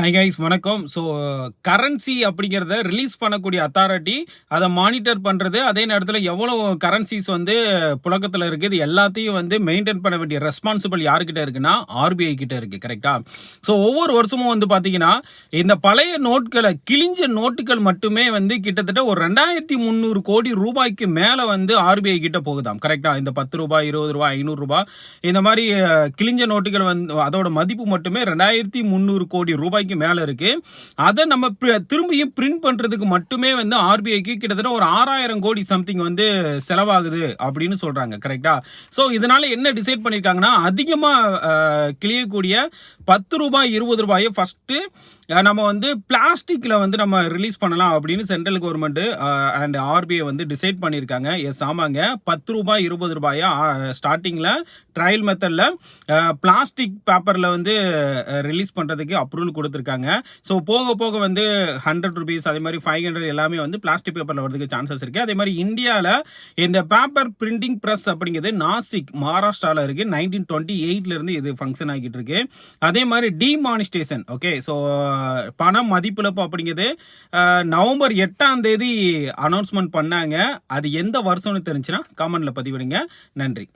Hi guys வணக்கம். So currency அப்படிங்கிறத release பண்ணக்கூடிய அத்தாரிட்டி அதை மானிட்டர் பண்ணுறது, அதே நேரத்தில் எவ்வளோ கரன்சிஸ் வந்து புழக்கத்தில் இருக்குது, இது எல்லாத்தையும் வந்து மெயின்டைன் பண்ண வேண்டிய ரெஸ்பான்சிபிள் யார்கிட்ட இருக்குன்னா ஆர்பிஐ கிட்ட இருக்குது. கரெக்டாக? ஸோ ஒவ்வொரு வருஷமும் வந்து பார்த்தீங்கன்னா இந்த பழைய நோட்களை, கிழிஞ்ச நோட்டுகள் மட்டுமே வந்து கிட்டத்தட்ட ஒரு 2300 கோடி ரூபாய்க்கு மேலே வந்து ஆர்பிஐ கிட்ட போகுதாம். கரெக்டாக? இந்த 10 ரூபாய், 20 ரூபாய், 500 ரூபாய் இந்த மாதிரி கிழிஞ்ச நோட்டுகள் வந்து அதோட மதிப்பு மட்டுமே 2300 கோடி ரூபாய்க்கு மேல இருக்கு. அதை நம்ம திரும்பியும் பிரிண்ட் பண்றதுக்கு மட்டுமே வந்து ஆர்பிஐக்கு கிட்டத்தட்ட ஒரு 6000 கோடி சம்திங் வந்து செலவாகுது அப்படின்னு சொல்றாங்க. கரெக்டா? சோ இதனால என்ன டிசைட் பண்ணிருக்காங்கன்னா, அதிகமா கிழியக்கூடிய 10 ரூபாய் 20 ரூபாயை ஃபர்ஸ்ட் நம்ம வந்து பிளாஸ்டிக்ல வந்து நம்ம ரிலீஸ் பண்ணலாம் அப்படின்னு சென்ட்ரல் கவர்மெண்ட் அண்ட் ஆர்பிஐ வந்து டிசைட் பண்ணியிருக்காங்க. எஸ், ஆமாங்க, 10 ரூபாய் 20 ரூபாயா ஸ்டார்டிங்ல ட்ரையல் மெத்தட்ல பிளாஸ்டிக் பேப்பர்ல வந்து ரிலீஸ் பண்றதுக்கு அப்ரூவல் கொடுத்துருக்காங்க. ஸோ போக போக வந்து 100 ருபீஸ், அதே மாதிரி 500 எல்லாமே வந்து பிளாஸ்டிக் பேப்பர்ல வரதுக்கு சான்சஸ் இருக்கு. அதே மாதிரி இந்தியாவில் இந்த பேப்பர் பிரிண்டிங் பிரஸ் அப்படிங்கிறது நாசிக், மகாராஷ்டிராவில் இருக்கு. 1928ல இருந்து இது ஃபங்க்ஷன் ஆகிட்டு இருக்கு. அதே மாதிரி டிமானிஸ்டேஷன், ஓகே, ஸோ பண மதிப்பிழப்பு அப்படிங்கிறது நவம்பர் 8ஆம் தேதி அனௌன்ஸ்மெண்ட் பண்ணாங்க. அது எந்த வருஷம்னு தெரிஞ்சுன்னா கமெண்ட்ல பதிவிடுங்க. நன்றி.